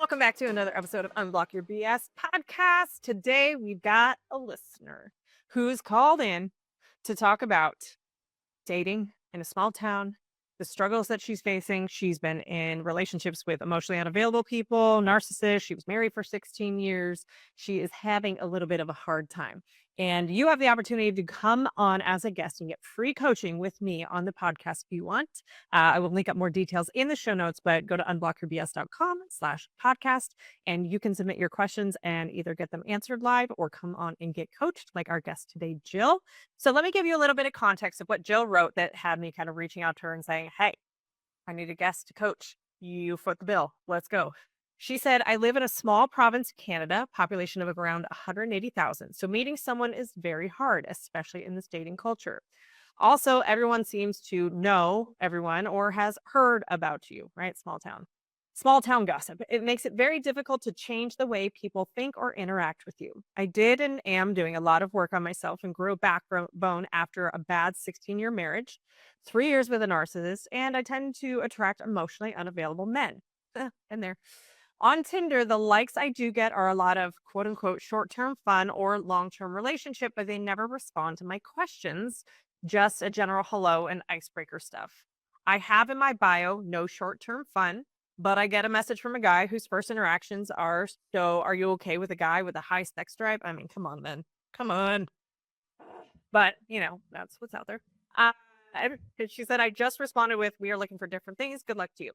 Welcome back to another episode of Unblock Your BS podcast. Today we've got a listener who's called in to talk about dating in a small town, the struggles that she's facing. She's been in relationships with emotionally unavailable people, narcissists. She was married for 16 years. She is having a little bit of a hard time. And you have the opportunity to come on as a guest and get free coaching with me on the podcast if you want. I will link up more details in the show notes, but go to unblockyourbs.com/podcast and you can submit your questions and either get them answered live or come on and get coached like our guest today, Jill. So let me give you a little bit of context of what Jill wrote that had me kind of reaching out to her and saying, hey, I need a guest to coach. You foot the bill. Let's go. She said, I live in a small province, Canada, population of around 180,000. So meeting someone is very hard, especially in this dating culture. Also, everyone seems to know everyone or has heard about you, right? Small town. Small town gossip. It makes it very difficult to change the way people think or interact with you. I did and am doing a lot of work on myself and grew a backbone after a bad 16-year marriage, 3 years with a narcissist, and I tend to attract emotionally unavailable men. And there. On Tinder, the likes I do get are a lot of quote unquote short term fun or long term relationship, but they never respond to my questions, just a general hello and icebreaker stuff. I have in my bio no short term fun, but I get a message from a guy whose first interactions are, so are you okay with a guy with a high sex drive? I mean, come on, then. Come on. But, that's what's out there. And she said, I just responded with, we are looking for different things. Good luck to you.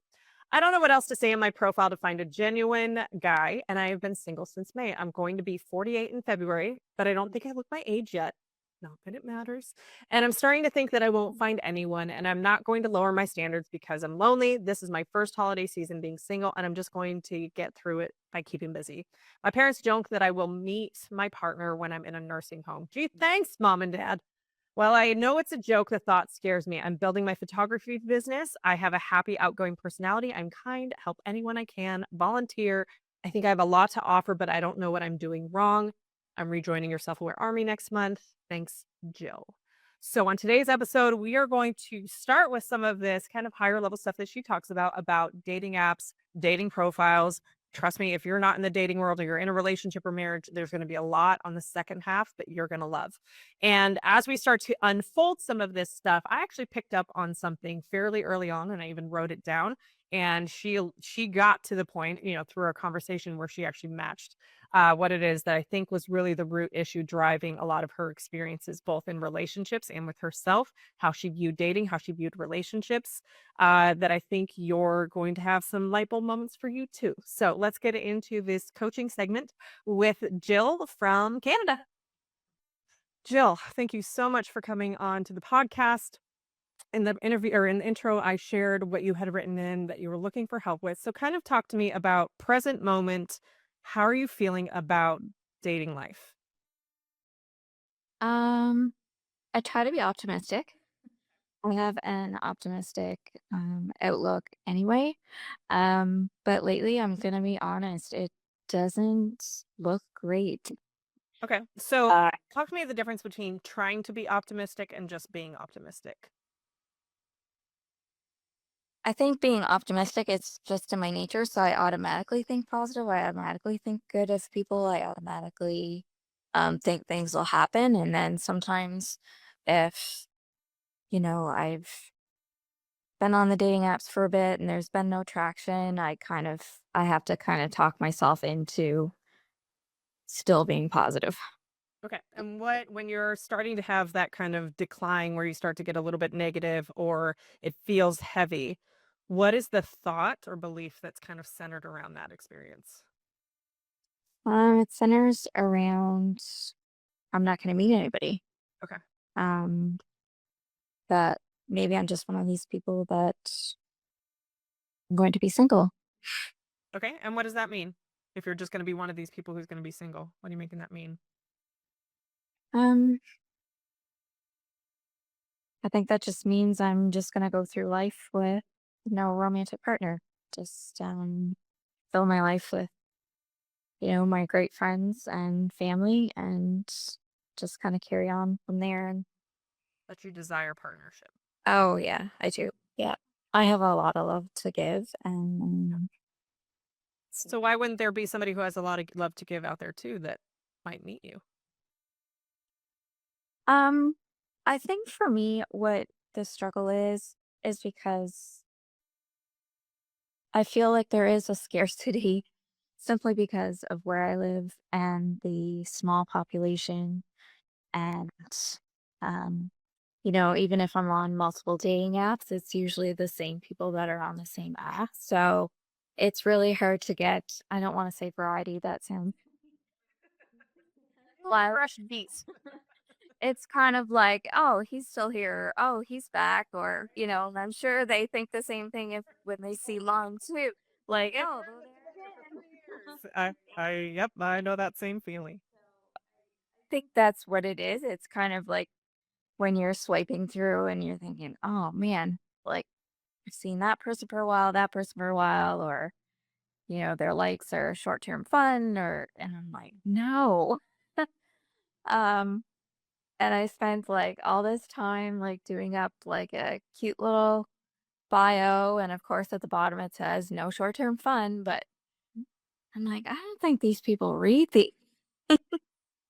I don't know what else to say in my profile to find a genuine guy, and I have been single since May. I'm going to be 48 in February, but I don't think I look my age yet. Not that it matters. And I'm starting to think that I won't find anyone, and I'm not going to lower my standards because I'm lonely. This is my first holiday season being single, and I'm just going to get through it by keeping busy. My parents joke that I will meet my partner when I'm in a nursing home. Gee, thanks, mom and dad. Well, I know it's a joke. The thought scares me. I'm building my photography business. I have a happy, outgoing personality. I'm kind, help anyone I can, volunteer. I think I have a lot to offer, but I don't know what I'm doing wrong. I'm rejoining your self aware army next month. Thanks, Jill. So, on today's episode, we are going to start with some of this kind of higher level stuff that she talks about dating apps, dating profiles. Trust me, if you're not in the dating world or you're in a relationship or marriage, there's going to be a lot on the second half that you're going to love. And as we start to unfold some of this stuff, I actually picked up on something fairly early on and I even wrote it down. And she got to the point, through our conversation where she actually matched what it is that I think was really the root issue driving a lot of her experiences, both in relationships and with herself, how she viewed dating, how she viewed relationships, that I think you're going to have some light bulb moments for you too. So let's get into this coaching segment with Jill from Canada. Jill, thank you so much for coming on to the podcast. In the interview or in the intro, I shared what you had written in that you were looking for help with. So, kind of talk to me about present moment. How are you feeling about dating life? Um, I try to be optimistic. I have an optimistic outlook anyway. But lately, I'm gonna be honest, it doesn't look great. Okay. So, Uh, talk to me the difference between trying to be optimistic and just being optimistic. I think being optimistic is just in my nature, so I automatically think positive. I automatically think good of people. I automatically think things will happen, and then sometimes, if I've been on the dating apps for a bit and there's been no traction, I have to kind of talk myself into still being positive. Okay. And when you're starting to have that kind of decline where you start to get a little bit negative or it feels heavy, what is the thought or belief that's kind of centered around that experience? It centers around I'm not going to meet anybody. Okay. Um, that maybe I'm just one of these people that I'm going to be single. Okay. And what does that mean? If you're just going to be one of these people who's going to be single, what are you making that mean? Um, I think that just means I'm just going to go through life with no romantic partner. Just fill my life with my great friends and family and just kind of carry on from there. And That you desire partnership. oh, yeah, I do. Yeah. I have a lot of love to give. And So why wouldn't there be somebody who has a lot of love to give out there too that might meet you? Um, I think for me, what the struggle is because I feel like there is a scarcity simply because of where I live and the small population. And, um, even if I'm on multiple dating apps, it's usually the same people that are on the same app. So it's really hard to get, I don't want to say variety, that sounds like Fresh beets. it's kind of like, oh, he's still here. Oh, he's back. Or, and I'm sure they think the same thing if when they see Long too. Like, It oh, they're worked for there 3 again. years. Yep, I know that same feeling. Think that's what it is. It's kind of like when you're swiping through and you're thinking, "Oh, man, like, I've seen that person for a while, that person for a while," or, their likes are short-term fun and I'm like, "No." Um, and I spent, like, all this time, like, doing up, like, a cute little bio, and, of course, at the bottom it says, "No short-term fun," but I'm like, "I don't think these people read the."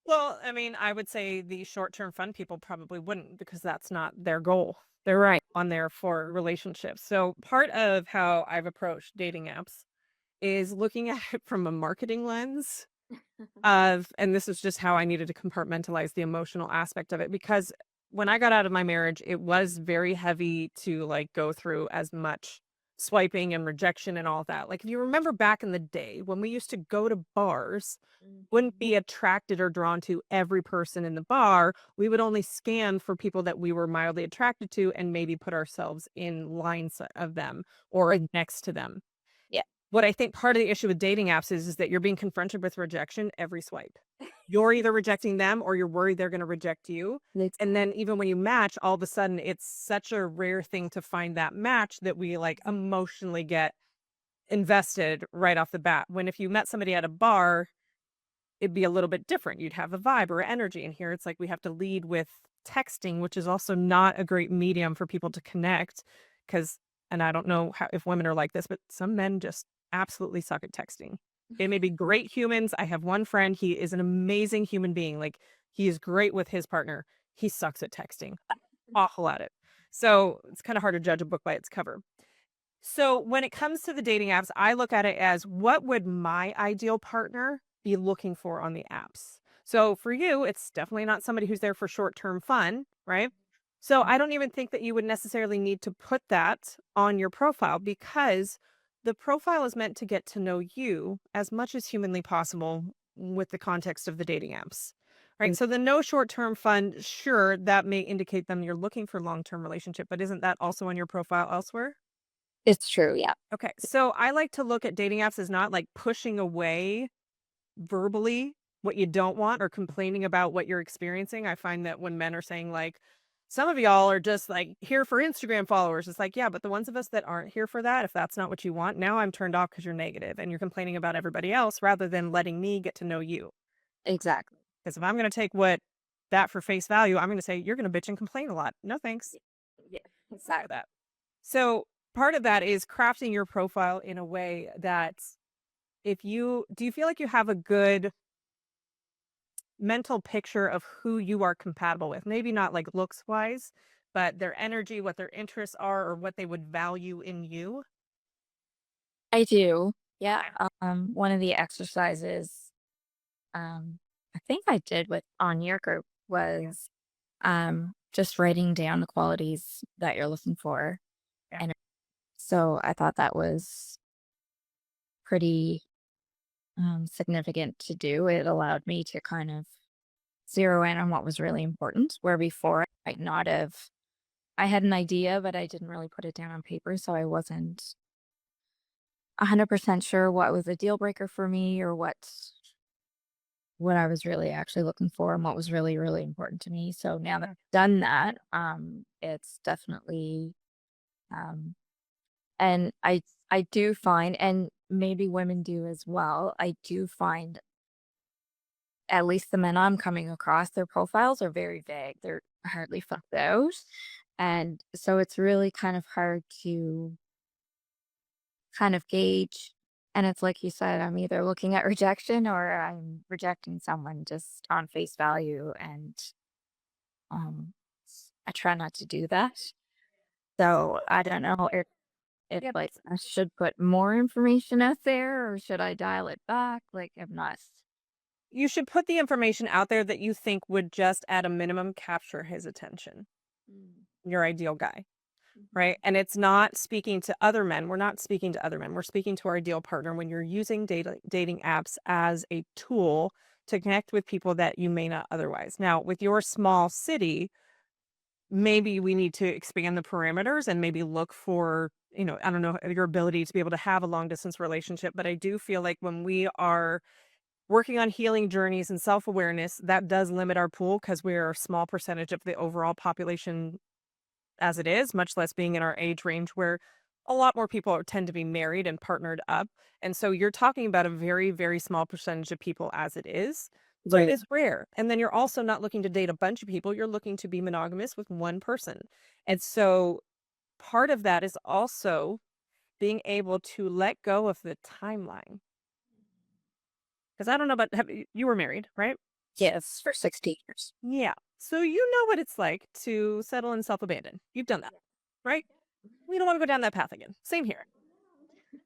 Well, I mean, I would say the short-term fun people probably wouldn't because that's not their goal. They're right on there for relationships. So part of how I've approached dating apps is looking at it from a marketing lens of, and this is just how I needed to compartmentalize the emotional aspect of it because when I got out of my marriage, it was very heavy to like go through as much swiping and rejection and all that. Like if you remember back in the day when we used to go to bars, wouldn't Mhm. be attracted or drawn to every person in the bar. We would only scan for people that we were mildly attracted to and maybe put ourselves in lines of them or next to them. Yeah. What I think part of the issue with dating apps is that you're being confronted with rejection every swipe. You're either rejecting them or you're worried they're going to reject you. It's And then even when you match, all of a sudden it's such a rare thing to find that match that we like emotionally get invested right off the bat. When if you met somebody at a bar, it'd be a little bit different. You'd have a vibe or energy. And here it's like we have to lead with texting, which is also not a great medium for people to connect. Because, and I don't know how, if women are like this, but some men just absolutely suck at texting. They may be great humans. I have one friend, he is an amazing human being. Like, he is great with his partner. He sucks at texting, awful at it. So it's kind of hard to judge a book by its cover. So when it comes to the dating apps, I look at it as what would my ideal partner be looking for on the apps? So for you, it's definitely not somebody who's there for short-term fun, right? So I don't even think that you would necessarily need to put that on your profile because the profile is meant to get to know you as much as humanly possible with the context of the dating apps. Right. So the no short-term fun, sure, that may indicate them you're looking for long-term relationship, but isn't that also on your profile elsewhere? it's true, yeah. Okay, so I like to look at dating apps as not like pushing away verbally what you don't want or complaining about what you're experiencing. I find that when men are saying like, some of y'all are just like here for Instagram followers. It's like, yeah, but the ones of us that aren't here for that, if that's not what you want, now I'm turned off because you're negative and you're complaining about everybody else rather than letting me get to know you. Exactly. Because if I'm going to take what that for face value, I'm going to say, you're going to bitch and complain a lot. No thanks. Yeah, Not for exactly. that. So part of that is crafting your profile in a way that if you do you feel like you have a good mental picture of who you are compatible with? Maybe not like looks wise, but their energy, what their interests are, or what they would value in you. I do. Yeah. Okay. One of the exercises, I think I did with on your group Yeah. was just writing down the qualities that you're looking for. Yeah. And so I thought that was pretty significant to do. It allowed me to kind of zero in on what was really important, where before I might not have. I had an idea, but I didn't really put it down on paper, so I wasn't 100% sure what was a deal breaker for me or what I was really actually looking for and what was really, really important to me. So now that Yeah. I've done that, it's definitely, um, and I do find, and maybe women do as well, I do find at least the men I'm coming across, their profiles are very vague. They're hardly fucked out. And so it's really kind of hard to kind of gauge And it's like you said, I'm either looking at rejection or I'm rejecting someone just on face value. And um, I try not to do that. So I don't know if Yep. like I should put more information out there or should I dial it back? Like I'm not. You should put the information out there that you think would just at a minimum capture his attention, Mm, your ideal guy, mhm, right? And it's not speaking to other men. We're not speaking to other men. We're speaking to our ideal partner when you're using dating apps as a tool to connect with people that you may not otherwise. Now, with your small city, maybe we need to expand the parameters and maybe look for, I don't know, your ability to be able to have a long distance relationship. But I do feel like when we are working on healing journeys and self awareness, that does limit our pool because we're a small percentage of the overall population as it is, much less being in our age range where a lot more people tend to be married and partnered up. And so you're talking about a very, very small percentage of people as it is. So it right. is rare. And then you're also not looking to date a bunch of people. You're looking to be monogamous with one person. And so part of that is also being able to let go of the timeline. Because I don't know about you were married, right? Yes, for 16 years. Yeah. So you know what it's like to settle and self abandon. You've done that, right? We don't want to go down that path again. Same here.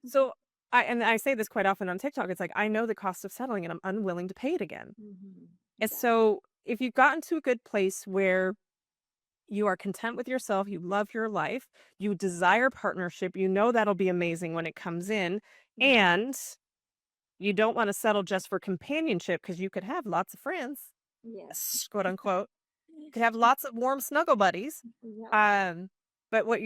So I say this quite often on TikTok. It's like I know the cost of settling and I'm unwilling to pay it again. Mhm. And Yeah. so if you've gotten to a good place where you are content with yourself, you love your life, you desire partnership, you know that'll be amazing when it comes in, Mhm. and you don't want to settle just for companionship because you could have lots of friends, Yes. quote unquote. Could have lots of warm snuggle buddies. Yep. Um, but what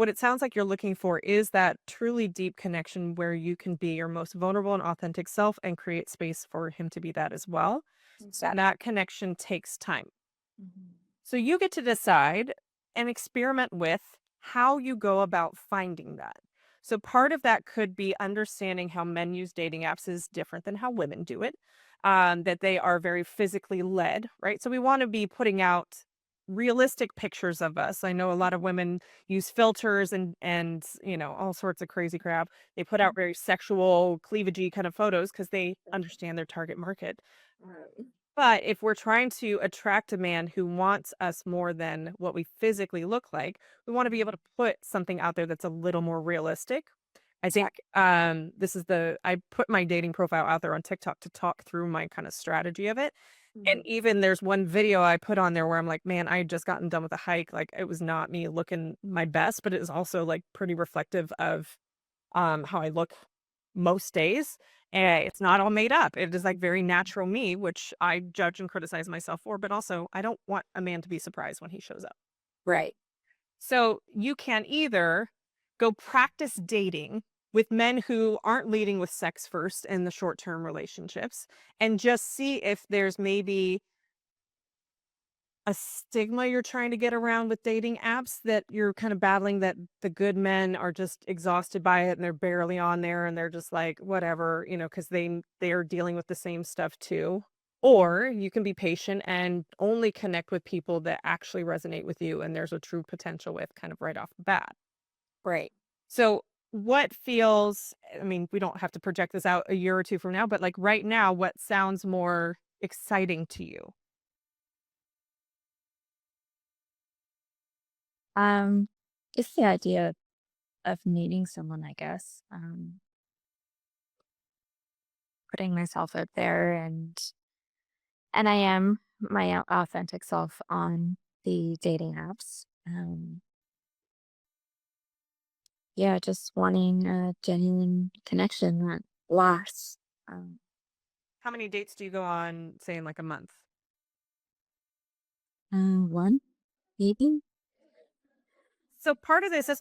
it sounds like you're looking for is that truly deep connection where you can be your most vulnerable and authentic self and create space for him to be that as well. So Exactly. that connection takes time. Mhm. So you get to decide and experiment with how you go about finding that. So part of that could be understanding how men use dating apps is different than how women do it. That they are very physically led, right? So we want to be putting out realistic pictures of us. I know a lot of women use filters and all sorts of crazy crap. They put out very sexual cleavagey kind of photos because they understand their target market. Right. But if we're trying to attract a man who wants us more than what we physically look like, we want to be able to put something out there that's a little more realistic. I think Exactly. I put my dating profile out there on TikTok to talk through my kind of strategy of it. And Mhm. even there's one video I put on there where I'm like, man, I had just gotten done with a hike. Like it was not me looking my best, but it was also like pretty reflective of how I look most days. And it's not all made up. It is like very natural me, which I judge and criticize myself for, but also I don't want a man to be surprised when he shows up. Right. So you can either go practice dating with men who aren't leading with sex first in the short term relationships and just see if there's maybe a stigma you're trying to get around with dating apps that you're kind of battling that the good men are just exhausted by it and they're barely on there and they're just like whatever, because they're dealing with the same stuff too. Mhm. Or you can be patient and only connect with people that actually resonate with you and there's a true potential with kind of right off the bat. Right. So what feels, I mean, we don't have to project this out a year or two from now, but like right now, what sounds more exciting to you? Um, it's the idea of meeting someone, I guess. Putting myself out there and I am my authentic self on the dating apps. Yeah, just wanting a genuine connection that lasts. Um, How many dates do you go on, say, in like a month? one, maybe. So part of this is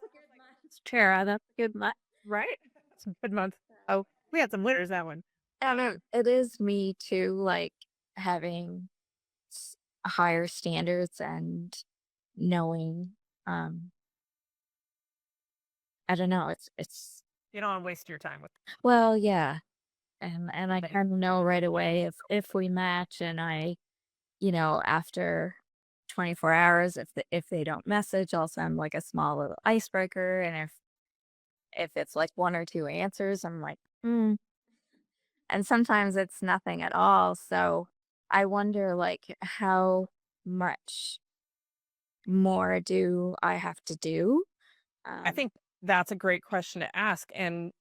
Tara, that's a good month. right. It's a good month. Oh, we had some winners that one. I don't know. It is me too, like having higher standards and knowing, um, I don't know. It's You don't want to waste your time with well, yeah, and I them. kind of know right away if we match, and after 24 hours, if they don't message, I'll send like a small little icebreaker, and if it's like one or two answers, I'm like, hmm. And sometimes it's nothing at all. So I wonder, like, how much more do I have to do? I Um, think that's a great question to ask. And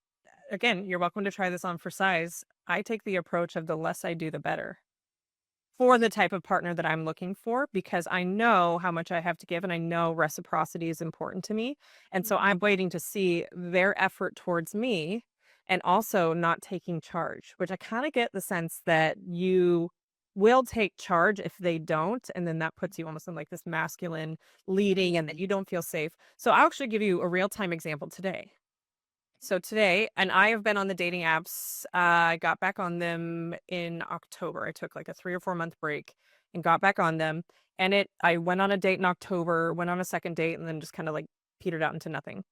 again, you're welcome to try this on for size. I take the approach of the less I do, the better for the type of partner that I'm looking for because I know how much I have to give and I know reciprocity is important to me. And so I'm Mhm. waiting to see their effort towards me and also not taking charge, which I kind of get the sense that you will take charge if they don't. And then that puts you almost in like this masculine leading and that you don't feel safe. So I'll actually give you a real time example today. So today, and I have been on the dating apps. I got back on them in October. I took like a 3 or 4 month break and got back on them. And I went on a date in October, went on a second date, and then just kind of like petered out into nothing.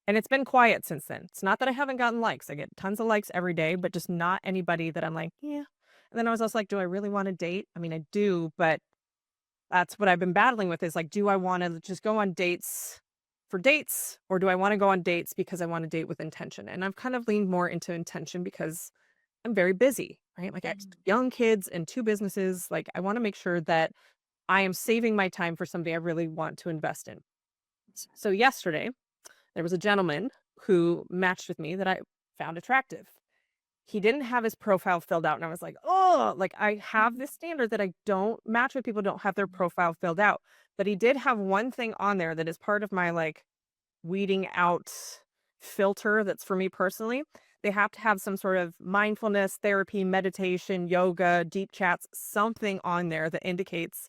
And it's been quiet since then. It's not that I haven't gotten likes. I get tons of likes every day, but just not anybody that I'm like, yeah. And then I was also like, do I really want to date? I mean, I do, but that's what I've been battling with is like, do I wanna just go on dates for dates, or do I wanna go on dates because I wanna date with intention? And I've kind of leaned more into intention because I'm very busy, right? Like, I have Mhm. young kids and 2 businesses, like, I wanna make sure that I am saving my time for something I really want to invest in. So yesterday, there was a gentleman who matched with me that I found attractive. He didn't have his profile filled out, and I was like, "Oh," like, I have this standard that I don't match with people who don't have their profile filled out, but he did have one thing on there that is part of my, like, weeding out filter that's for me personally. They have to have some sort of mindfulness, therapy, meditation, yoga, deep chats, something on there that indicates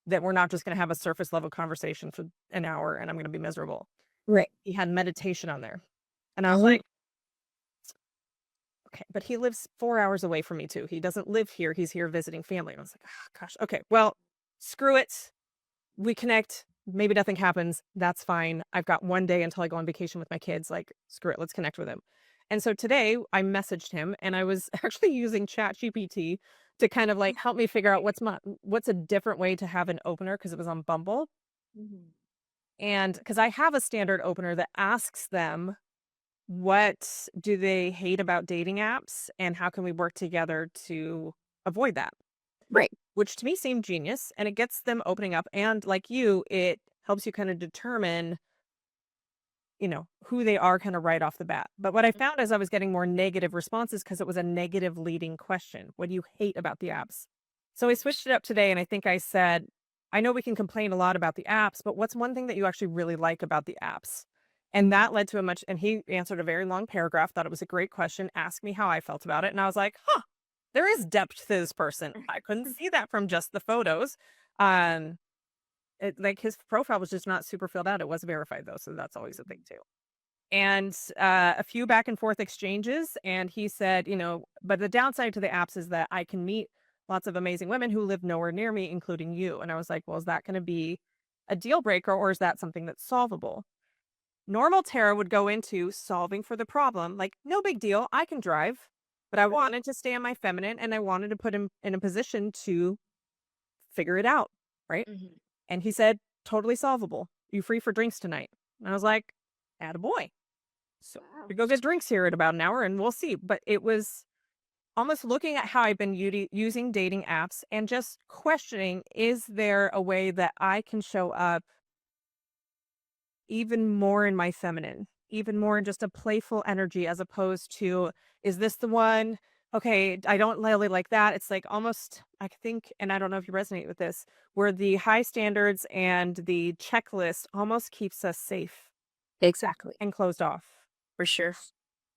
that we're not just gonna have a surface level conversation for an hour and I'm gonna be miserable. Right. He had meditation on there, and I was Oh. like, okay, but he lives 4 hours away from me too. He doesn't live here, he's here visiting family, and I was like, "Ah, gosh, okay, well, screw it. We connect, maybe nothing happens, that's fine. I've got 1 day until I go on vacation with my kids, like, screw it, let's connect with him." And so today, I messaged him, and I was actually using ChatGPT to kind of, like, help me figure out what's a different way to have an opener because it was on Bumble, Mhm. and because I have a standard opener that asks them what do they hate about dating apps, and how can we work together to avoid that? Right. Which to me seemed genius, and it gets them opening up, and like you, it helps you kinda determine, who they are kinda right off the bat. But what I found is I was getting more negative responses because it was a negative leading question. What do you hate about the apps? So I switched it up today, and I think I said, "I know we can complain a lot about the apps, but what's one thing that you actually really like about the apps?" And that led to and he answered a very long paragraph, thought it was a great question, asked me how I felt about it, and I was like, "Huh, there is depth to this person. I couldn't see that from just the photos." Um, like, his profile was just not super filled out. It was verified, though, so that's always a thing too. And, a few back and forth exchanges, and he said, "But the downside to the apps is that I can meet lots of amazing women who live nowhere near me, including you." And I was like, "Well, is that gonna be a deal breaker, or is that something that's solvable?" Normal Tara would go into solving for the problem, like, "No big deal, I can drive." But I wanted to stay on my feminine, and I wanted to put him in a position to figure it out, right? Mhm. And he said, "Totally solvable. You free for drinks tonight?" And I was like, "Attaboy." So Wow. we go get drinks here in about an hour and we'll see. But it was almost looking at how I've been using dating apps and just questioning, is there a way that I can show up even more in my feminine, even more in just a playful energy as opposed to, is this the one? Okay, I don't really like that. It's like almost, I think, and I don't know if you resonate with this, where the high standards and the checklist almost keeps us safe Exactly. and closed off. For sure.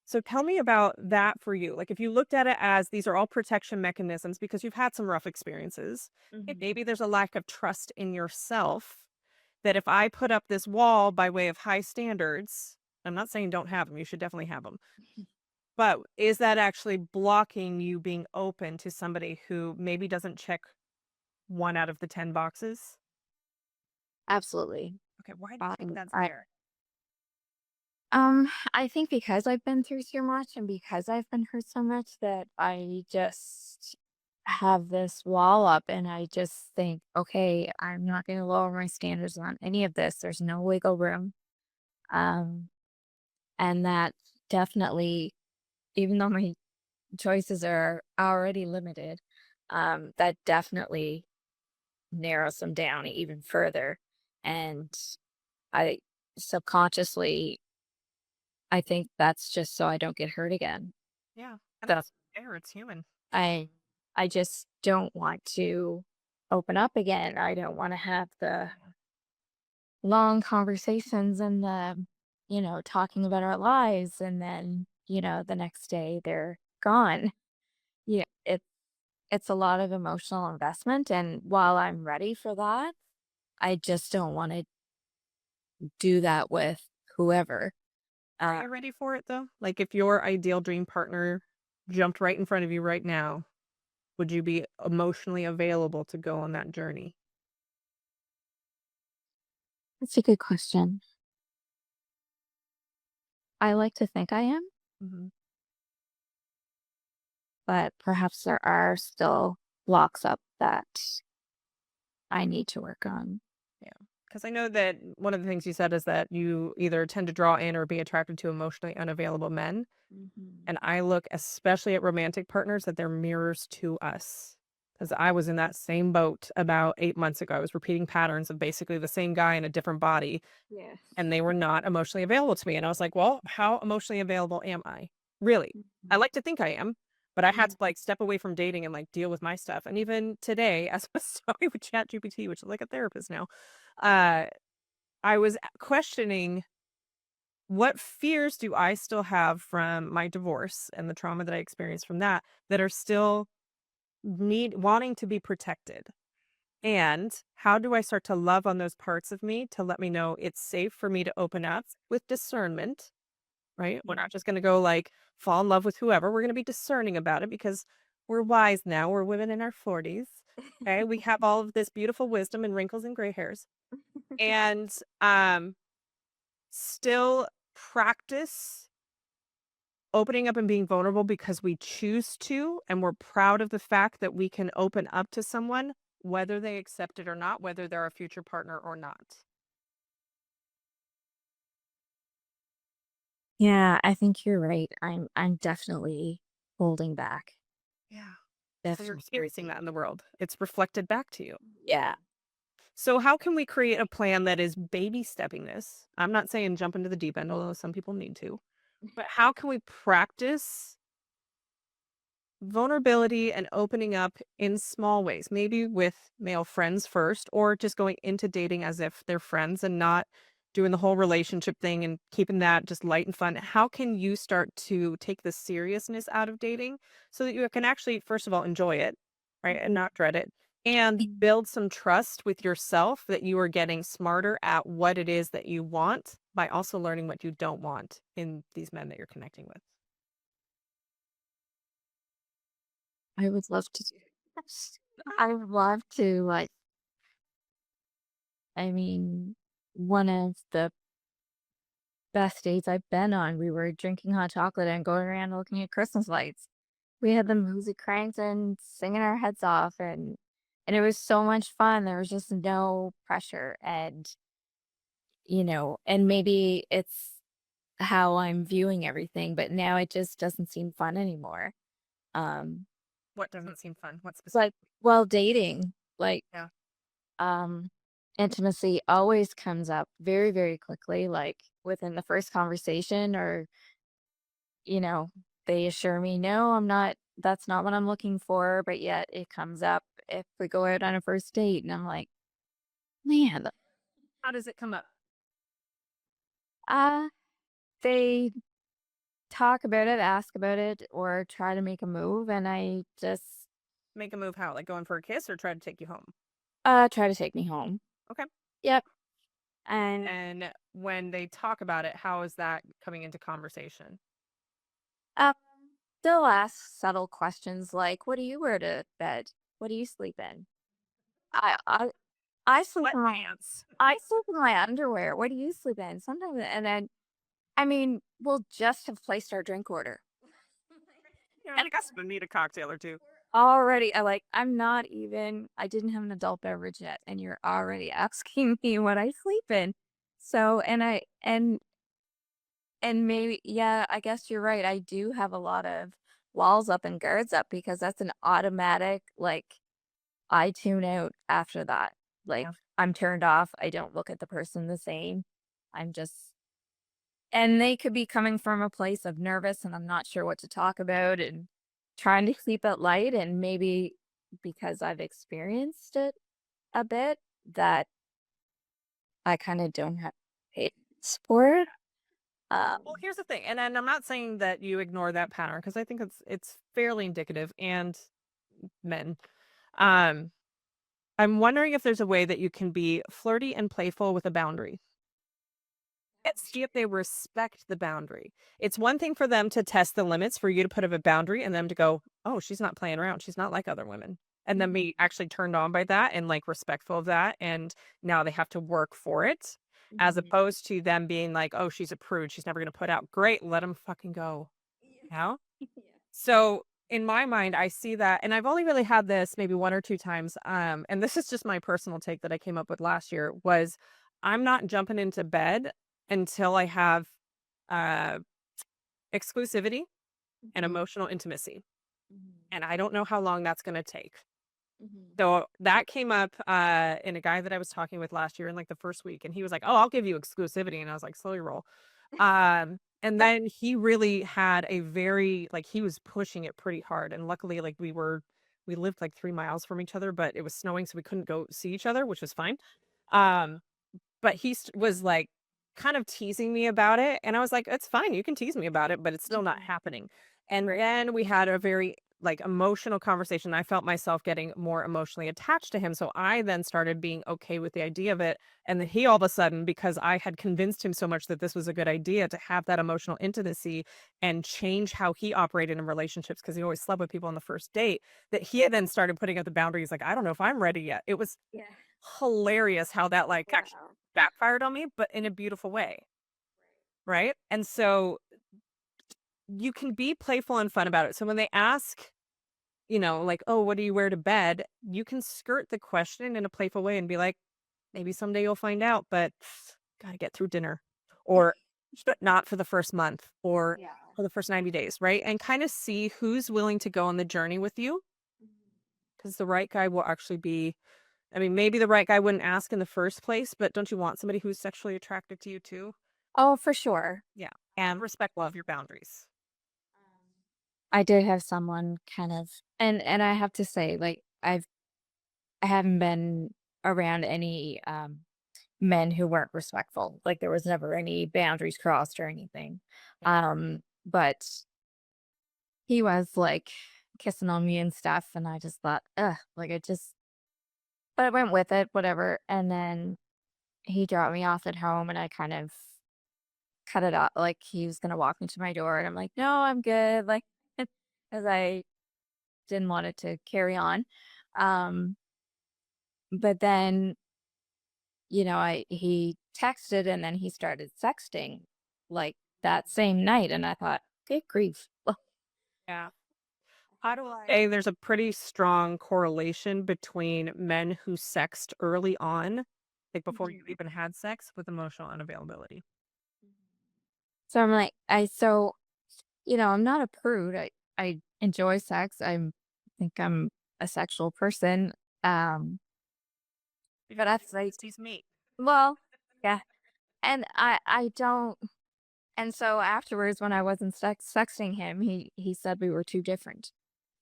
So tell me about that for you. Like if you looked at it as these are all protection mechanisms because you've had some rough experiences, Mhm. maybe there's a lack of trust in yourself that if I put up this wall by way of high standards, I'm not saying don't have them, you should definitely have them. But is that actually blocking you being open to somebody who maybe doesn't check 1 out of the 10 boxes? Absolutely. Okay, why do you think Um, that's I there? I think because I've been through so much and because I've been hurt so much that I just have this wall up and I just think, okay, I'm not going to lower my standards on any of this. There's no wiggle room. Um, And that definitely, even though my choices are already limited, that definitely narrows them down even further. And I subconsciously, I think that's just so I don't get hurt again. Yeah. And So that's fair. It's human. I I just don't want to open up again. I don't want to have the long conversations and the, talking about our lives and then, the next day they're gone. Yeah, it's a lot of emotional investment, and while I'm ready for that, I just don't want to do that with whoever. Are Uh, you ready for it though? Like if your ideal dream partner jumped right in front of you right now, would you be emotionally available to go on that journey? that's a good question. I like to think I am, Mhm. but perhaps there are still blocks up that I need to work on. Yeah. Because I know that one of the things you said is that you either tend to draw in or be attracted to emotionally unavailable men. Mhm. And I look especially at romantic partners that they're mirrors to us. Because I was in that same boat about 8 months ago. I was repeating patterns of basically the same guy in a different body, Yes. and they were not emotionally available to me. And I was like, well, how emotionally available am I? Really? I Mhm. like to think I am, but I had to Mhm. like step away from dating and like deal with my stuff. And even today, as I was talking with ChatGPT, which is like a therapist now, uh, I was questioning what fears do I still have from my divorce and the trauma that I experienced from that that are still wanting to be protected? And how do I start to love on those parts of me to let me know it's safe for me to open up with discernment, right? We're not just going to go like fall in love with whoever. We're going to be discerning about it because we're wise now. We're women in our 40s. Okay. We have all of this beautiful wisdom and wrinkles and gray hairs. And still practice opening up and being vulnerable because we choose to, and we're proud of the fact that we can open up to someone, whether they accept it or not, whether they're a future partner or not. Yeah, I think you're right. I'm definitely holding back. Yeah. So you're experiencing Definitely. that in the world. It's reflected back to you. Yeah. So how can we create a plan that is baby stepping this? I'm not saying jump into the deep end, although some people need to. But how can we practice vulnerability and opening up in small ways, maybe with male friends first, or just going into dating as if they're friends and not doing the whole relationship thing and keeping that just light and fun? How can you start to take the seriousness out of dating so that you can actually, first of all, enjoy it, right? And Mhm. not dread it, and build some trust with yourself that you are getting smarter at what it is that you want by also learning what you don't want in these men that you're connecting with? I would love to do I would love to, like, I mean, one of the best dates I've been on, we were drinking hot chocolate and going around looking at Christmas lights. We had the music cranked and singing our heads off, and it was so much fun. There was just no pressure, and, and maybe it's how I'm viewing everything, but now it just doesn't seem fun anymore. Um, What doesn't seem fun? What like, specifically? well, dating, like, Yeah. um, intimacy always comes up very, very quickly, like within the first conversation, or, you know, they assure me, no, that's not what I'm looking for. But yet it comes up if we go out on a first date. And I'm like, man, How does it come up? uh, they talk about it, ask about it, or try to make a move. And I just, Make a move how? Like going for a kiss or try to take you home? try to take me home. Okay. Yep. And And when they talk about it, how is that coming into conversation? Um, they'll ask subtle questions like, "What do you wear to bed? What do you sleep in?" I I I sleep in my Sweatpants. I sleep in my underwear. What do you sleep in? Sometimes, and then I mean, we'll just have placed our drink order, Yeah, and I guess we need a cocktail or two. already I didn't have an adult beverage yet, and you're already asking me what I sleep in. So, and And maybe yeah, I guess you're right. I do have a lot of walls up and guards up because that's an automatic, like, I tune out after that. Like, Yeah. I'm turned off. I don't look at the person the same. I'm just and they could be coming from a place of nervous and I'm not sure what to talk about and trying to keep it light and maybe because I've experienced it a bit that I kind of don't have patience for it. Well, Um, here's the thing, and I'm not saying that you ignore that pattern because I think it's fairly indicative and men. Um, I'm wondering if there's a way that you can be flirty and playful with a boundary. And see if they respect the boundary. It's one thing for them to test the limits, for you to put up a boundary and them to go, "Oh, she's not playing around. She's not like other women." And then Mhm, be actually turned on by that and like respectful of that. And now they have to work for it, as mhm. opposed to them being like, "Oh, she's a prude. She's never going to put out." Great. Let them fucking go. Yeah. You know? Yeah. So in my mind, I see that, and I've only really had this maybe one or two times. And this is just my personal take that I came up with last year was I'm not jumping into bed until I have uh, exclusivity and Mhm, emotional intimacy. mhm, And I don't know how long that's going to take. mhm. So that came up in a guy that I was talking with last year in like the first week. And he was like, "Oh, I'll give you exclusivity." And I was like, "Slowly roll." And then he really had a very like he was pushing it pretty hard. And luckily, like we lived like 3 miles from each other, but it was snowing, so we couldn't go see each other, which was fine. Um, but was like kind of teasing me about it. And I was like, "It's fine. You can tease me about it, but it's still not Mhm. happening." And Right. then we had a very like emotional conversation. I felt myself getting more emotionally attached to him. So I then started being okay with the idea of it. And then he all of a sudden, because I had convinced him so much that this was a good idea to have that emotional intimacy and change how he operated in relationships, because he always slept with people on the first date, that he had then started putting up the boundaries like, I don't know if I'm ready yet. It was Yeah. hilarious how that like actually Wow. backfired on me, but in a beautiful way. Right. And so you can be playful and fun about it. So when they ask, like, "Oh, what do you wear to bed?" You can skirt the question in a playful way and be like, "Maybe someday you'll find out, but gotta get through dinner." Or, "But not for the first month or Yeah. for the first 90 days," right? And kind of see who's willing to go on the journey with you, Mhm. because the right guy will actually be, I mean, maybe the right guy wouldn't ask in the first place, but don't you want somebody who's sexually attracted to you too? Oh, for sure. Yeah. And respectful of your boundaries. I did have someone kind of and I have to say, like, I haven't been around any, men who weren't respectful, like, there was never any boundaries crossed or anything, Yeah. but he was, like, kissing on me and stuff, and I just thought, "Ugh," like, it just but I went with it, whatever, and then he dropped me off at home, and I kind of cut it off like, he was gonna walk me to my door, and I'm like, "No, I'm good," like, because I didn't want it to carry on, um, but then I he texted and then he started sexting like that same night and I thought, "Good grief." Well, Yeah. How do I say there's a pretty strong correlation between men who sexed early on, like before you Mhm. even had sex, with emotional unavailability. So I'm like, I'm not a prude. I enjoy sex. Think I'm a sexual person. Um, If but you that's like like, pasties, meat. well, yeah. And I don't and so afterwards when I wasn't sexting him, he said we were too different.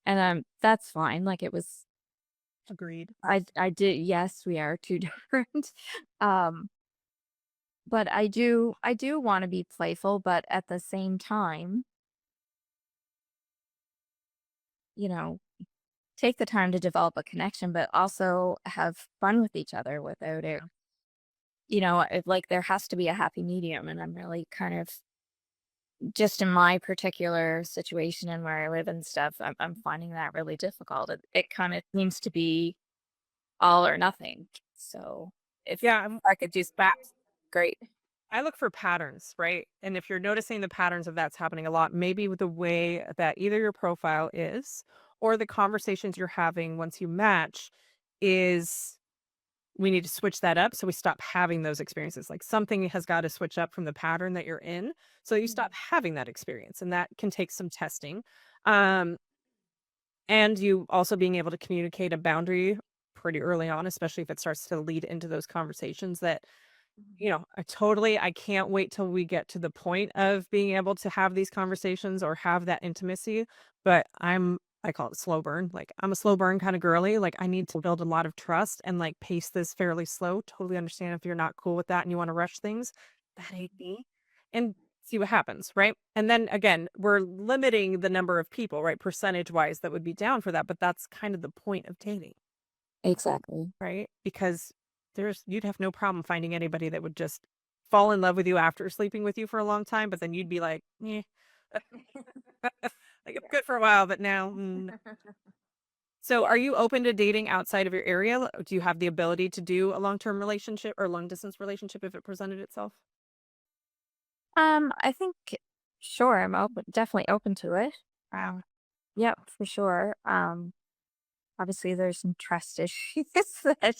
And that's fine. Like it was Agreed. I did yes, we are 2 different. Um, but I do wanna be playful, but at the same time, you know, take the time to develop a connection, but also have fun with each other without it. Yeah. Like there has to be a happy medium, and I'm really kind of just in my particular situation and where I live and stuff, I'm finding that really difficult. It kind of seems to be all or nothing. So if Yeah. I could do that, great. I look for patterns, right? And if you're noticing the patterns of that's happening a lot, maybe with the way that either your profile is or the conversations you're having once you match is we need to switch that up so we stop having those experiences. Like something has got to switch up from the pattern that you're in so you stop Mhm. having that experience. And that can take some testing. Um, and you also being able to communicate a boundary pretty early on, especially if it starts to lead into those conversations that, Mhm. I can't wait till we get to the point of being able to have these conversations or have that intimacy. But I call it slow burn. Like I'm a slow burn kind of girly. Like I need to build a lot of trust and like pace this fairly slow. Totally understand if you're not cool with that and you want to rush things. That ain't me. And see what happens, right? And then again, we're limiting the number of people, right? Percentage wise that would be down for that. But that's kind of the point of dating, Exactly. right? Because you'd have no problem finding anybody that would just fall in love with you after sleeping with you for a long time, but then you'd be like, "Eh." Like, "I'm good for a while, but now, mm." So, are you open to dating outside of your area? Do you have the ability to do a long-term relationship or long-distance relationship if it presented itself? I think sure, I'm definitely open to it. Wow. Yep, for sure. Obviously there's some trust issues that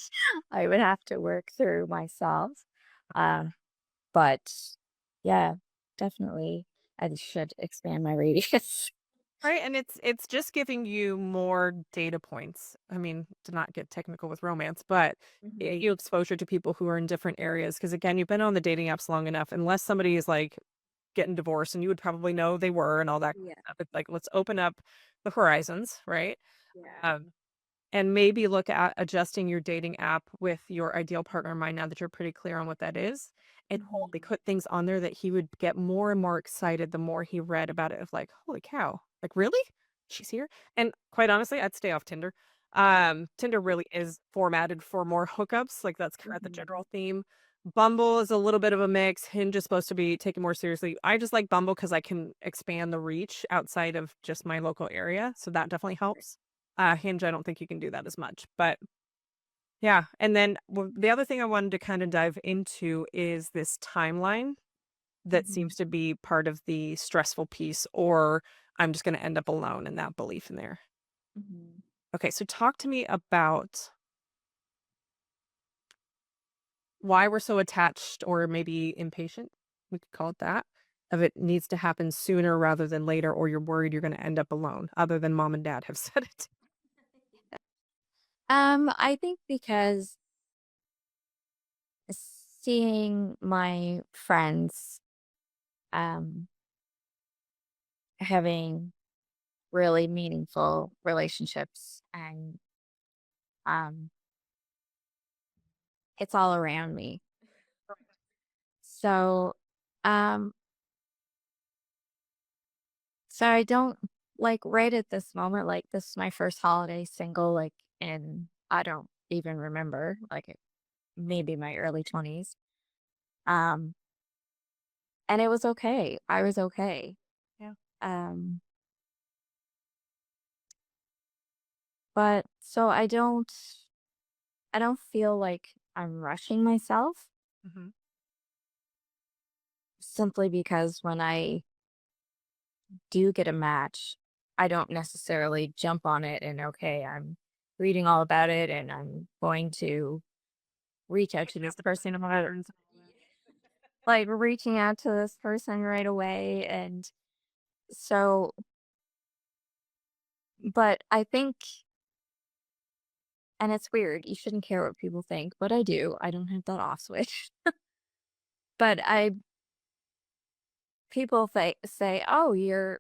I would have to work through myself. Um, but yeah, definitely I should expand my radius. Right, and it's just giving you more data points. I mean, to not get technical with romance, but Mhm. you exposure to people who are in different areas. Because again, you've been on the dating apps long enough, unless somebody is, like, getting divorced, and you would probably know they were and all that Yeah. stuff. It's like, let's open up the horizons, right? Yeah. Um and maybe look at adjusting your dating app with your ideal partner in mind now that you're pretty clear on what that is. And only Mhm. put things on there that he would get more and more excited the more he read about it of like, holy cow, like really? She's here? And quite honestly, I'd stay off Tinder. Tinder really is formatted for more hookups. Like that's kind of the Mhm. general theme. Bumble is a little bit of a mix. Hinge is supposed to be taken more seriously. I just like Bumble because I can expand the reach outside of just my local area. So that definitely helps. Hinge, I don't think you can do that as much, but yeah. And then the other thing I wanted to kind of dive into is this timeline that Mhm. seems to be part of the stressful piece, or I'm just going to end up alone and that belief in there. Mhm. Okay. So talk to me about why we're so attached or maybe impatient. We could call it that. Of it needs to happen sooner rather than later, or you're worried you're going to end up alone, other than mom and dad have said it. I think because seeing my friends um having really meaningful relationships and um it's all around me. So um so I don't like right at this moment, like this is my first holiday single, like and I don't even remember, like maybe my early 20s. Um and it was okay. I was okay. Yeah. Um but so I don't feel like I'm rushing myself Hmm. simply because when I do get a match, I don't necessarily jump on it and okay, I'm reading all about it and I'm going to reach out to Picking this out the person about patterns. like reaching out to this person right away and so but I think and it's weird, you shouldn't care what people think, but I do. I don't have that off switch. But I people say, "Oh, you're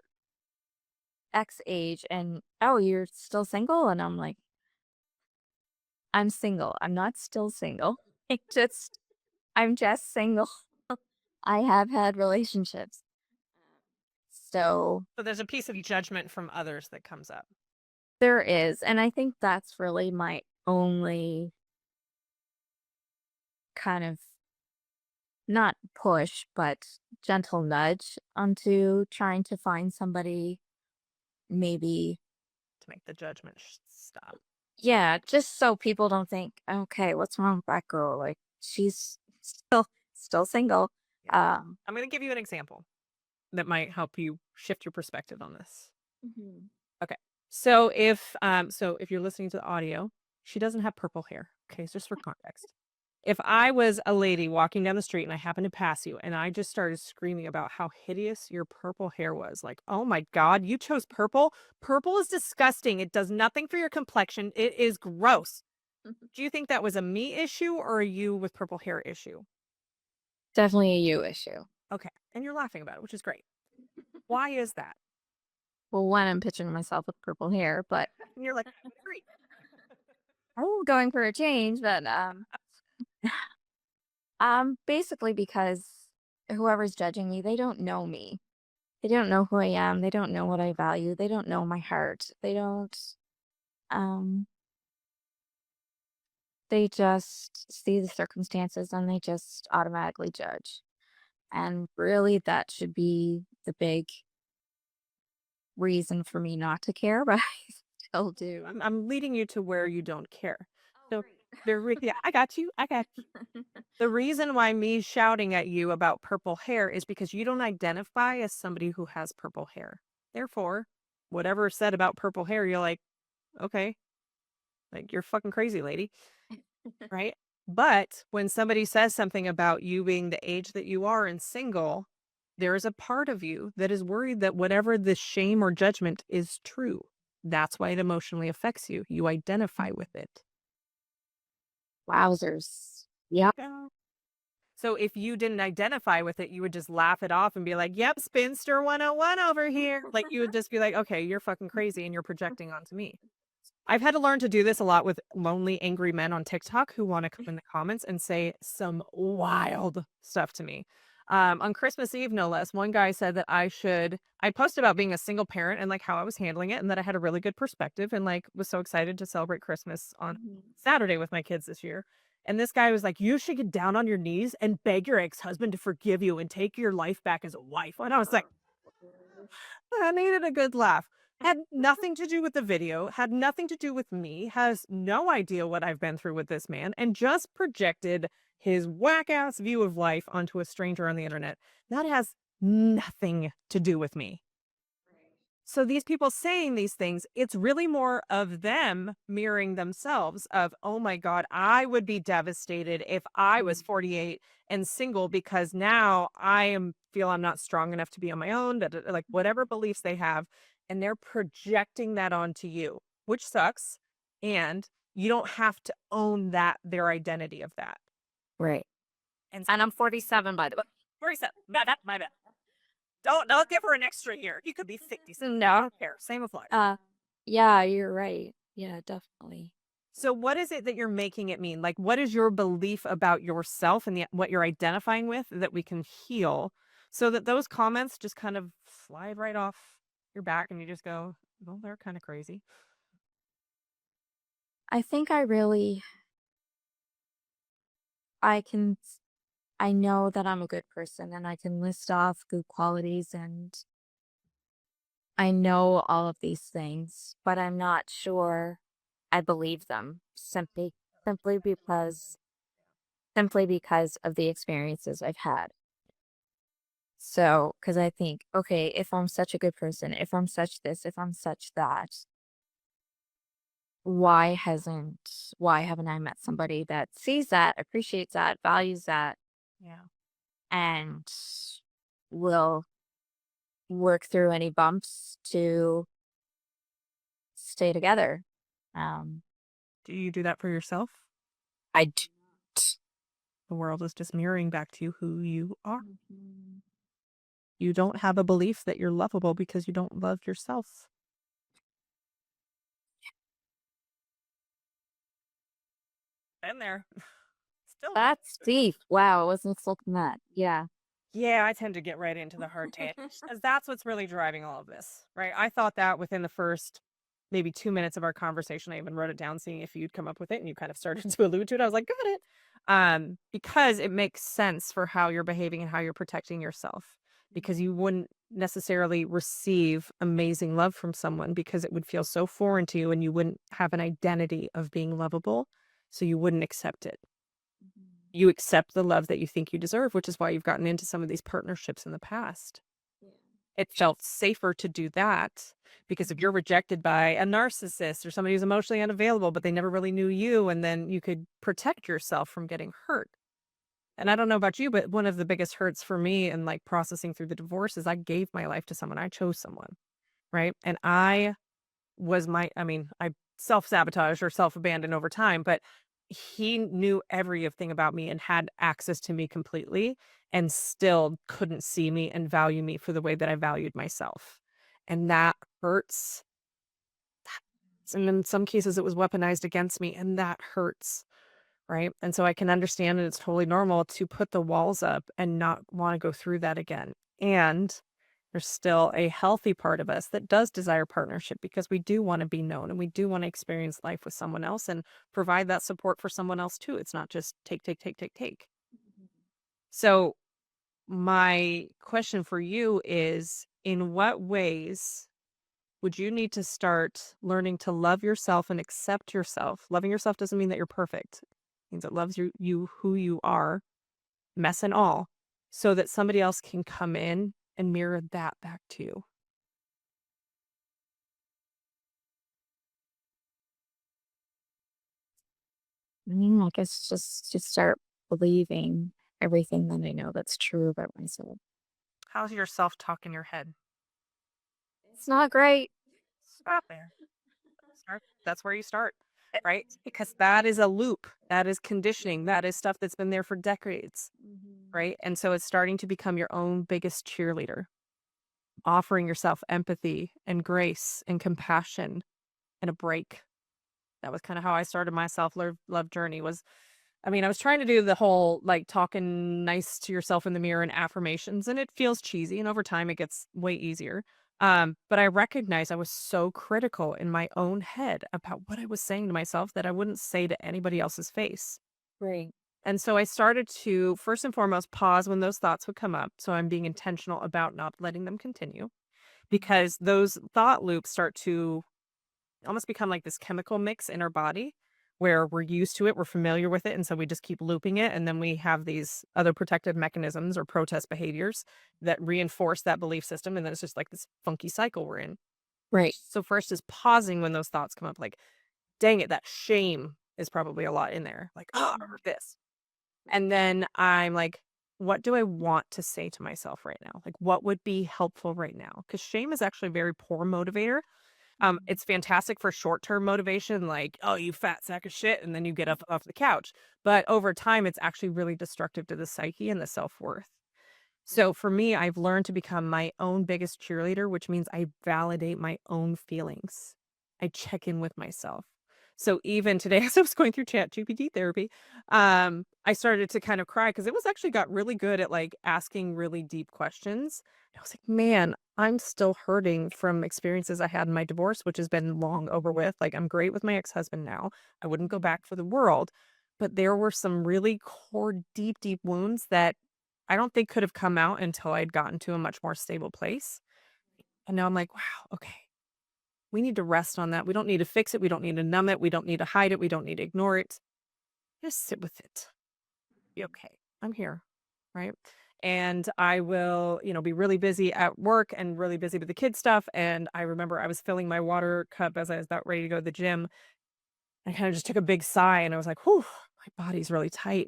X age and oh, you're still single?" And I'm like, "I'm single. I'm not still single. I'm just single. I have had relationships." So, So there's a piece of judgment from others that comes up. there is, and I think that's really my only kind of not push, but gentle nudge onto trying to find somebody maybe To make the judgment stop. yeah, just so people don't think, "Okay, what's wrong with that girl? Like, she's still single." Yeah. Um I'm going to give you an example that might help you shift your perspective on this. Mhm. Okay. So if you're listening to the audio, She doesn't have purple hair. Okay, just for context. If I was a lady walking down the street and I happened to pass you and I just started screaming about how hideous your purple hair was, like, oh my God, you chose purple? Purple is disgusting. It does nothing for your complexion. It is gross. Do you think that was a me issue or a you with purple hair issue? Definitely a you issue. Okay. And you're laughing about it, which is great. Why is that? Well, one, I'm picturing myself with purple hair, but And you're like, I agree. I'm going for a change. But basically because whoever's judging me, they don't know me. They don't know who I am. They don't know what I value. They don't know my heart. Um, they just see the circumstances and they just automatically judge. And really, that should be the big reason for me not to care, but I still do. I'm leading you to where you don't care. Oh, So great. yeah, I got you. I got you. The reason why me shouting at you about purple hair is because you don't identify as somebody who has purple hair. Therefore, whatever is said about purple hair, you're like, okay, like you're fucking crazy, lady. Right? But when somebody says something about you being the age that you are and single, there is a part of you that is worried that whatever the shame or judgment is true. That's why it emotionally affects you. You identify with it. Wowzers. Yeah. Yeah. So if you didn't identify with it, you would just laugh it off and be like, yep, spinster 101 over here. Like you would just be like, okay, you're fucking crazy and you're projecting onto me. I've had to learn to do this a lot with lonely, angry men on TikTok who want to come in the comments and say some wild stuff to me. On Christmas Eve, no less, one guy said that I posted about being a single parent and like how I was handling it and that I had a really good perspective and like was so excited to celebrate Christmas on Mhm. Saturday with my kids this year. And this guy was like, you should get down on your knees and beg your ex husband to forgive you and take your life back as a wife. And I was like, I needed a good laugh. Had nothing to do with the video, had nothing to do with me, has no idea what I've been through with this man, and just projected his whack ass view of life onto a stranger on the internet. That has nothing to do with me. So these people saying these things, it's really more of them mirroring themselves of, "Oh my god, I would be devastated if I was 48 and single because now feel I'm not strong enough to be on my own," like whatever beliefs they have, and they're projecting that onto you, which sucks, and you don't have to own that their identity of that. Right. And And I'm 47, by the way. 47, my bad. Don't give her an extra year. You could be 50. So no, I don't care. Same with life. Uh, yeah, you're right. Yeah, definitely. So what is it that you're making it mean? Like, what is your belief about yourself and what you're identifying with that we can heal so that those comments just kind of slide right off your back and you just go, well, they're kind of crazy. I think I can, I know that I'm a good person and I can list off good qualities and I know all of these things, but I'm not sure I believe them simply because simply because of the experiences I've had. So, because I think, okay, if I'm such a good person, if I'm such this, if I'm such that, why haven't I met somebody that sees that, appreciates that, values that, Yeah. and will work through any bumps to stay together? Um, Do you do that for yourself? I d- The world is just mirroring back to you who you are. Mhm. You don't have a belief that you're lovable because you don't love yourself. Been there. Still do. That's deep. Wow, I wasn't expecting that. Yeah. Yeah, I tend to get right into the hard tangents, 'cause that's what's really driving all of this, right? I thought that within the first maybe 2 minutes of our conversation. I even wrote it down, seeing if you'd come up with it, and you kind of started to allude to it. I was like, "Got it." Because it makes sense for how you're behaving and how you're protecting yourself, because you wouldn't necessarily receive amazing love from someone because it would feel so foreign to you, and you wouldn't have an identity of being lovable, so you wouldn't accept it. Mhm. You accept the love that you think you deserve, which is why you've gotten into some of these partnerships in the past. Yeah. It felt safer to do that because if you're rejected by a narcissist or somebody who's emotionally unavailable, but they never really knew you, and then you could protect yourself from getting hurt. And I don't know about you, but one of the biggest hurts for me in like processing through the divorce is I gave my life to someone. I chose someone, right? And I mean, I self-sabotaged or self-abandoned over time, but he knew everything about me and had access to me completely and still couldn't see me and value me for the way that I valued myself. And that hurts. And in some cases, it was weaponized against me, and that hurts. Right. And so I can understand that it's totally normal to put the walls up and not want to go through that again. And there's still a healthy part of us that does desire partnership because we do want to be known and we do want to experience life with someone else and provide that support for someone else too. It's not just take, take, take, take, take. So, my question for you is in what ways would you need to start learning to love yourself and accept yourself? Loving yourself doesn't mean that you're perfect. It means it loves you who you are, mess and all, so that somebody else can come in and mirror that back to you. I guess just to start believing everything that I know that's true about myself. How's your self-talk in your head? It's not great. Stop there. That's where you start, right? Because that is a loop. That is conditioning. That is stuff that's been there for decades, Mhm. right? And so it's starting to become your own biggest cheerleader, offering yourself empathy and grace and compassion and a break. That was kind of how I started my self-love journey was I mean, I was trying to do the whole like talking nice to yourself in the mirror and affirmations, and it feels cheesy. And over time, it gets way easier. But I recognized I was so critical in my own head about what I was saying to myself that I wouldn't say to anybody else's face. Right. And so I started to, first and foremost, pause when those thoughts would come up. So I'm being intentional about not letting them continue because those thought loops start to almost become like this chemical mix in our body where we're used to it, we're familiar with it, and so we just keep looping it, and then we have these other protective mechanisms or protest behaviors that reinforce that belief system, and then it's just like this funky cycle we're in. Right. So first is pausing when those thoughts come up, like, dang it, that shame is probably a lot in there, like, oh, or this. And then I'm like, what do I want to say to myself right now? Like, what would be helpful right now? Because shame is actually a very poor motivator. Mhm. It's fantastic for short-term motivation, like, "Oh, you fat sack of shit," and then you get up off the couch. But over time, it's actually really destructive to the psyche and the self-worth. So for me, I've learned to become my own biggest cheerleader, which means I validate my own feelings. I check in with myself. So even today, as I was going through chat GPT therapy, I started to kind of cry because it was actually got really good at like asking really deep questions. I was like, man, I'm still hurting from experiences I had in my divorce, which has been long over with. Like, I'm great with my ex-husband now. I wouldn't go back for the world. But there were some really core, deep, deep wounds that I don't think could have come out until I'd gotten to a much more stable place. And now I'm like, wow, okay, we need to rest on that. We don't need to fix it. We don't need to numb it. We don't need to hide it. We don't need to ignore it. Just sit with it. Be okay. I'm here. Right. And I will, be really busy at work and really busy with the kid stuff. And I remember I was filling my water cup as I was about ready to go to the gym. I kind of just took a big sigh and I was like, whew, my body's really tight.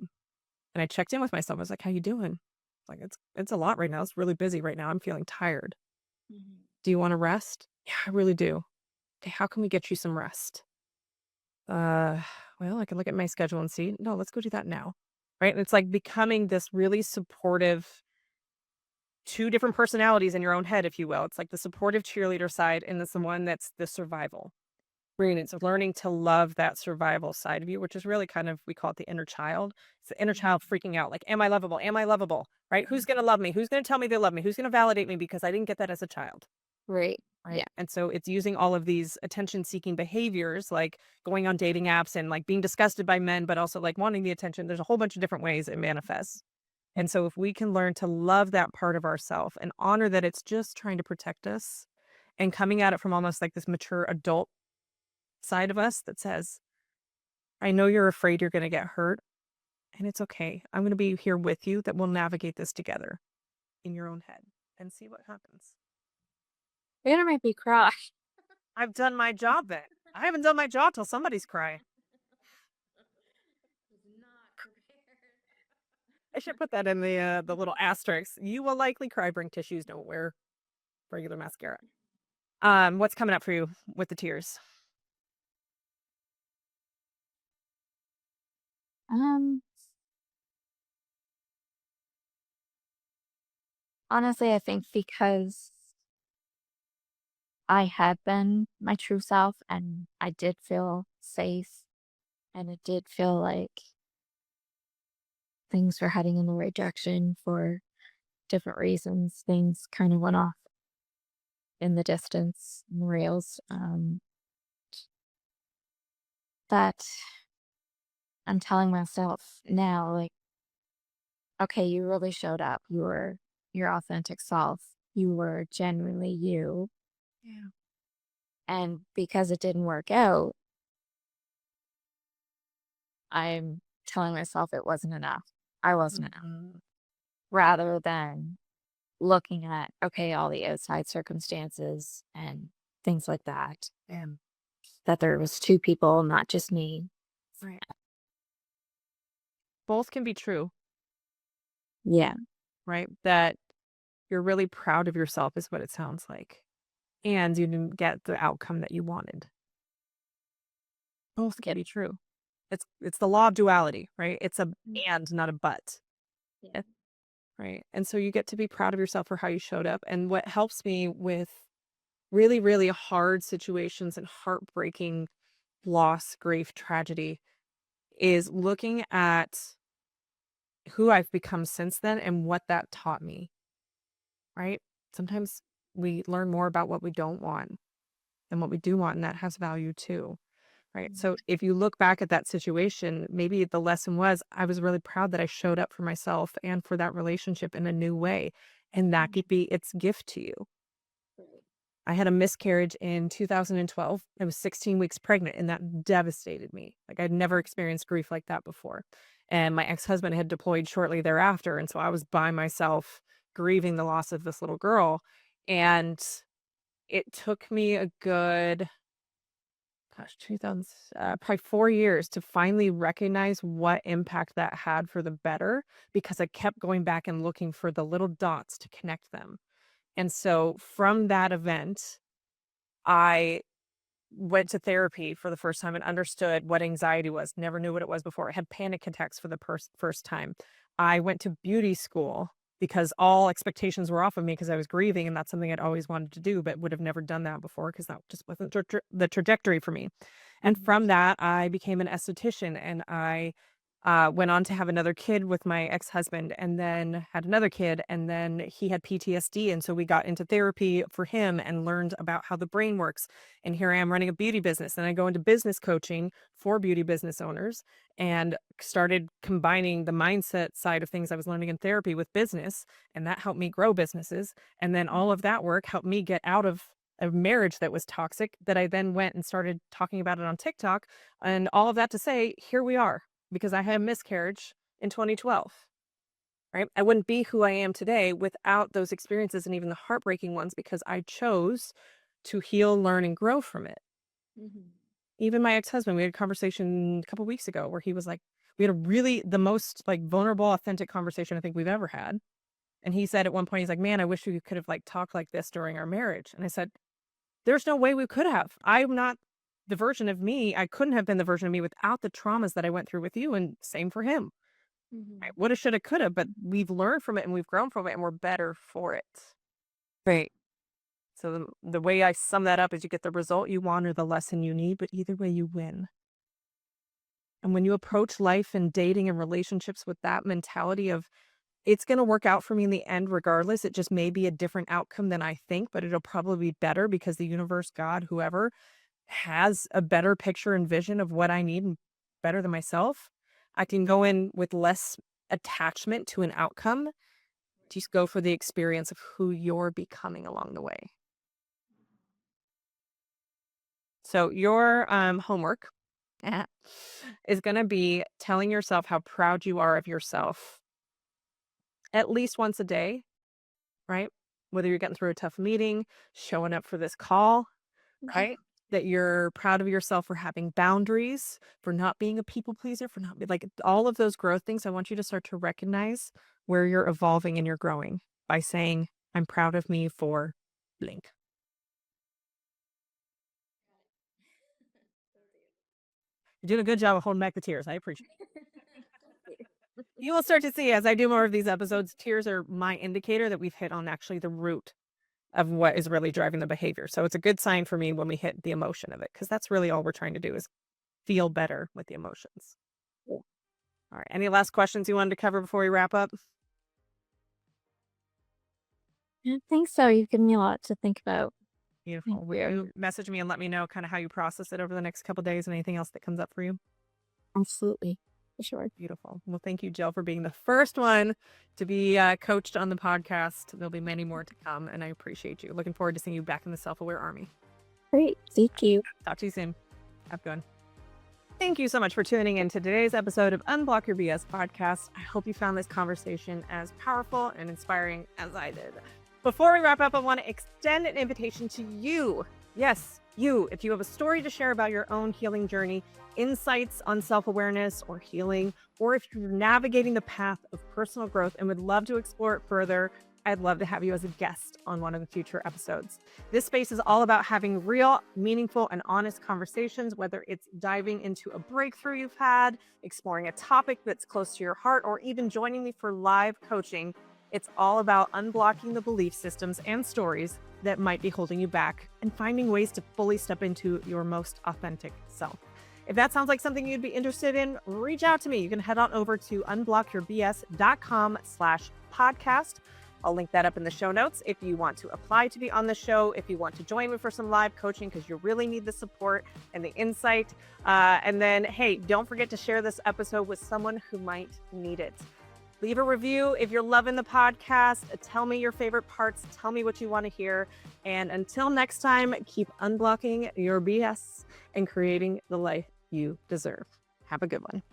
And I checked in with myself. I was like, "How you doing?" Like, "It's a lot right now. It's really busy right now. I'm feeling tired. Mhm. Do you wanna rest?" "Yeah, I really do." "Okay, how can we get you some rest?" "Uh, well, I can look at my schedule and see." "No, let's go do that now." Right? And it's like becoming this really supportive 2 different personalities in your own head, if you will. It's like the supportive cheerleader side and it's the one that's the survival. Right, it's learning to love that survival side of you, which is really kind of we call it the inner child. It's the inner child Mhm. freaking out, like, "Am I lovable? Am I lovable?" Right? "Who's gonna love me? Who's gonna tell me they love me? Who's gonna validate me because I didn't get that as a child?" Right. Right? Yeah. And so it's using all of these attention-seeking behaviors, like going on dating apps and, like, being disgusted by men, but also, like, wanting the attention. There's a whole bunch of different ways it manifests. And so if we can learn to love that part of ourself and honor that it's just trying to protect us and coming at it from almost like this mature adult side of us that says, I know you're afraid you're going to get hurt, and it's okay. I'm going to be here with you that we'll navigate this together in your own head and see what happens. You're gonna make me cry. I've done my job then. I haven't done my job till somebody's crying. Was not prepared. I should put that in the little asterisk. You will likely cry, bring tissues, don't wear regular mascara. What's coming up for you with the tears? Um, Honestly, I think because I had been my true self and I did feel safe and it did feel like things were heading in the right direction for different reasons. Things kind of went off in the distance, in the rails. That I'm telling myself now, like, okay, you really showed up. You were your authentic self. You were genuinely you. Yeah. And because it didn't work out, I'm telling myself it wasn't enough. I wasn't enough. Mhm. Rather than looking at, okay, all the outside circumstances and things like that, Yeah. that there was two people, not just me. Right. Both can be true, Yeah. right? That you're really proud of yourself is what it sounds like. And you didn't get the outcome that you wanted. Both can Yep. be true. It's the law of duality, right? It's a Mm. and, not a but. Yeah. Right. And so you get to be proud of yourself for how you showed up. And what helps me with really, really hard situations and heartbreaking loss, grief, tragedy is looking at who I've become since then and what that taught me. Right. Sometimes we learn more about what we don't want than what we do want. And that has value too. Right. Mhm. So if you look back at that situation, maybe the lesson was I was really proud that I showed up for myself and for that relationship in a new way. And that Mhm. could be its gift to you. Right. I had a miscarriage in 2012. I was 16 weeks pregnant, and that devastated me. Like, I'd never experienced grief like that before. And my ex-husband had deployed shortly thereafter, and so I was by myself grieving the loss of this little girl. And it took me a good, gosh, 2000, probably 4 years to finally recognize what impact that had for the better because I kept going back and looking for the little dots to connect them. And so from that event, I went to therapy for the first time and understood what anxiety was. Never knew what it was before. I had panic attacks for the first time. I went to beauty school because all expectations were off of me because I was grieving and that's something I'd always wanted to do, but would have never done that before because that just wasn't the trajectory for me. And Mhm. from that, I became an esthetician and I went on to have another kid with my ex-husband and then had another kid and then he had PTSD and so we got into therapy for him and learned about how the brain works and here I am running a beauty business and I go into business coaching for beauty business owners and started combining the mindset side of things I was learning in therapy with business and that helped me grow businesses and then all of that work helped me get out of a marriage that was toxic that I then went and started talking about it on TikTok and all of that to say here we are because I had a miscarriage in 2012, right? I wouldn't be who I am today without those experiences and even the heartbreaking ones because I chose to heal, learn, and grow from it. Mhm. Even my ex-husband, we had a conversation a couple weeks ago where he was like, we had a really the most like vulnerable, authentic conversation I think we've ever had. And he said at one point, he's like, man, I wish we could have like talked like this during our marriage. And I said, there's no way we could have. I'm not the version of me. I couldn't have been the version of me without the traumas that I went through with you. And same for him. Right, Mhm. woulda, shoulda, coulda, but we've learned from it and we've grown from it and we're better for it. Right. So the way I sum that up is you get the result you want or the lesson you need, but either way you win. And when you approach life and dating and relationships with that mentality of it's going to work out for me in the end regardless, it just may be a different outcome than I think, but it'll probably be better because the universe, God, whoever has a better picture and vision of what I need and better than myself. I can go in with less attachment to an outcome. Just go for the experience of who you're becoming along the way. So your homework is going to be telling yourself how proud you are of yourself at least once a day, right? whether you're getting through a tough meeting, showing up for this call, right? That you're proud of yourself for having boundaries, for not being a people pleaser, for not like all of those growth things. I want you to start to recognize where you're evolving and you're growing by saying, I'm proud of me for blink. You're doing a good job of holding back the tears. I appreciate it. You will start to see as I do more of these episodes, tears are my indicator that we've hit on actually the root of what is really driving the behavior. So it's a good sign for me when we hit the emotion of it, because that's really all we're trying to do is feel better with the emotions. Yeah. All right. Any last questions you wanted to cover before we wrap up? I think so. You've given me a lot to think about. Thank Beautiful. Will you. you message me and let me know kind of how you process it over the next couple days and anything else that comes up for you? Absolutely. For sure. Beautiful. Well, thank you, Jill, for being the first one to be coached on the podcast. There'll be many more to come, and I appreciate you. Looking forward to seeing you back in the Self-Aware Army. Great. Thank you. Talk to you soon. Have a good one. Thank you so much for tuning in to today's episode of Unblock Your BS podcast. I hope you found this conversation as powerful and inspiring as I did. Before we wrap up, I want to extend an invitation to you. Yes, you. If you have a story to share about your own healing journey, insights on self-awareness or healing, or if you're navigating the path of personal growth and would love to explore it further, I'd love to have you as a guest on one of the future episodes. This space is all about having real, meaningful, and honest conversations, whether it's diving into a breakthrough you've had, exploring a topic that's close to your heart, or even joining me for live coaching. It's all about unblocking the belief systems and stories that might be holding you back and finding ways to fully step into your most authentic self. If that sounds like something you'd be interested in, reach out to me. You can head on over to unblockyourbs.com/podcast. I'll link that up in the show notes if you want to apply to be on the show, if you want to join me for some live coaching because you really need the support and the insight. And then, hey, don't forget to share this episode with someone who might need it. Leave a review if you're loving the podcast. Tell me your favorite parts. Tell me what you want to hear. And until next time, keep unblocking your BS and creating the life you deserve. Have a good one.